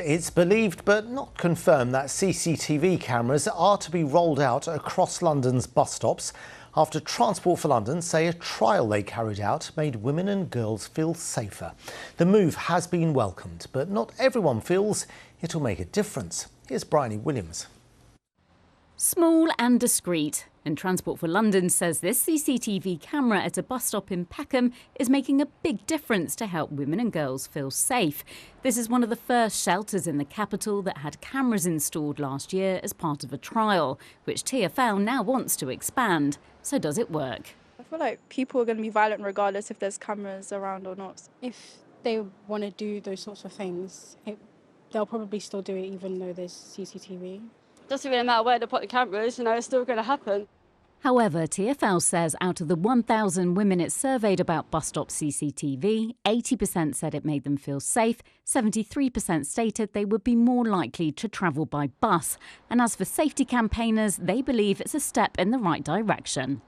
It's believed but not confirmed that CCTV cameras are to be rolled out across London's bus stops after Transport for London say a trial they carried out made women and girls feel safer. The move has been welcomed, but not everyone feels it'll make a difference. Here's Bryony Williams. Small and discreet. And Transport for London says this CCTV camera at a bus stop in Peckham is making a big difference to help women and girls feel safe. This is one of the first shelters in the capital that had cameras installed last year as part of a trial, which TfL now wants to expand. So does it work? I feel like people are going to be violent regardless if there's cameras around or not. If they want to do those sorts of things, they'll probably still do it even though there's CCTV. Doesn't really matter where they put the cameras, it's still going to happen. However, TfL says out of the 1,000 women it surveyed about bus stop CCTV, 80% said it made them feel safe, 73% stated they would be more likely to travel by bus. And as for safety campaigners, they believe it's a step in the right direction.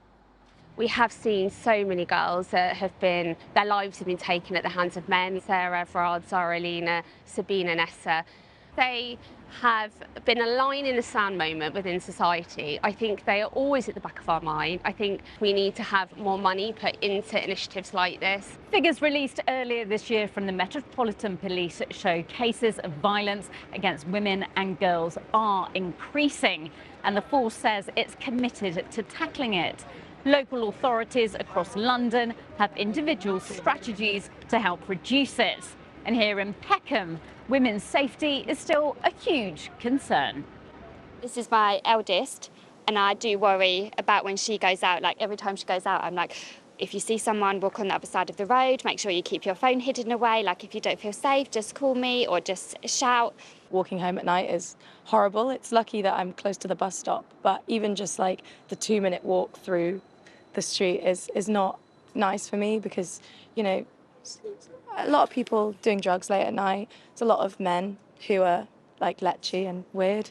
We have seen so many girls that their lives have been taken at the hands of men. Sarah, Farad, Zara, Alina, Sabina, Nessa. They have been a line in the sand moment within society. I think they are always at the back of our mind. I think we need to have more money put into initiatives like this. Figures released earlier this year from the Metropolitan Police show cases of violence against women and girls are increasing, and the force says it's committed to tackling it. Local authorities across London have individual strategies to help reduce it. And here in Peckham, women's safety is still a huge concern. This is my eldest, and I do worry about when she goes out. Like, every time she goes out, I'm like, if you see someone walk on the other side of the road, make sure you keep your phone hidden away. Like, if you don't feel safe, just call me or just shout. Walking home at night is horrible. It's lucky that I'm close to the bus stop, but even just like the 2-minute walk through the street is not nice for me because, you know, a lot of people doing drugs late at night. There's a lot of men who are like lechy and weird.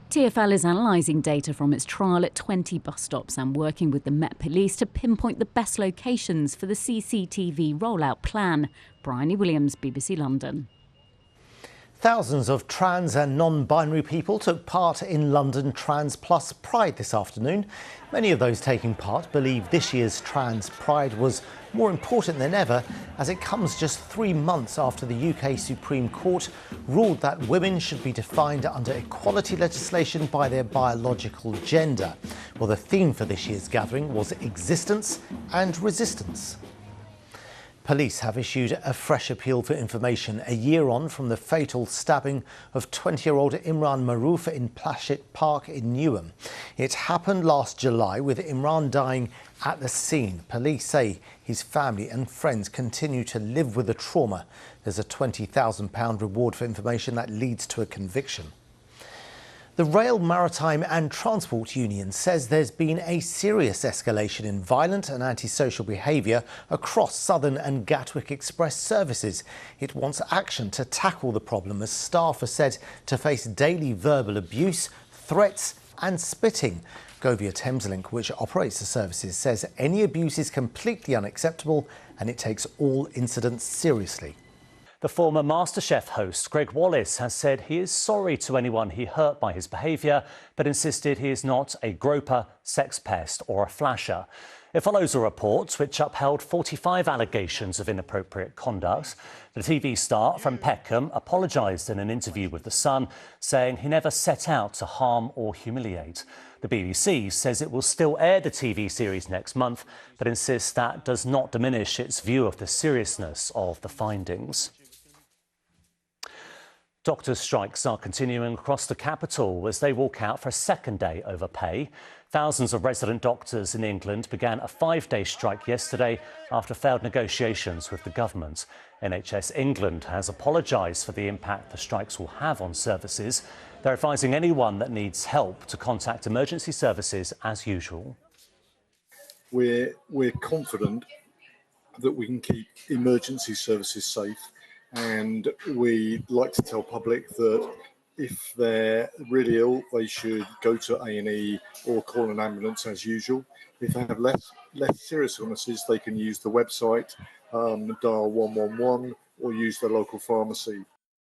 TfL is analysing data from its trial at 20 bus stops and working with the Met Police to pinpoint the best locations for the CCTV rollout plan. Bryony Williams, BBC London. Thousands of trans and non-binary people took part in London Trans Plus Pride this afternoon. Many of those taking part believe this year's Trans Pride was more important than ever, as it comes just 3 months after the UK Supreme Court ruled that women should be defined under equality legislation by their biological gender. Well, the theme for this year's gathering was existence and resistance. Police have issued a fresh appeal for information a year on from the fatal stabbing of 20-year-old Imran Maroof in Plashet Park in Newham. It happened last July, with Imran dying at the scene. Police say his family and friends continue to live with the trauma. There's a £20,000 reward for information that leads to a conviction. The Rail, Maritime and Transport Union says there's been a serious escalation in violent and antisocial behaviour across Southern and Gatwick Express services. It wants action to tackle the problem, as staff are said to face daily verbal abuse, threats and spitting. Govia Thameslink, which operates the services, says any abuse is completely unacceptable and it takes all incidents seriously. The former MasterChef host, Greg Wallace, has said he is sorry to anyone he hurt by his behaviour, but insisted he is not a groper, sex pest or a flasher. It follows a report which upheld 45 allegations of inappropriate conduct. The TV star from Peckham apologised in an interview with The Sun, saying he never set out to harm or humiliate. The BBC says it will still air the TV series next month, but insists that does not diminish its view of the seriousness of the findings. Doctors' strikes are continuing across the capital as they walk out for a second day over pay. Thousands of resident doctors in England began a 5-day strike yesterday after failed negotiations with the government. NHS England has apologised for the impact the strikes will have on services. They're advising anyone that needs help to contact emergency services as usual. We're confident that we can keep emergency services safe. And we like to tell public that if they're really ill, they should go to A&E or call an ambulance as usual. If they have less serious illnesses, they can use the website, dial 111 or use their local pharmacy.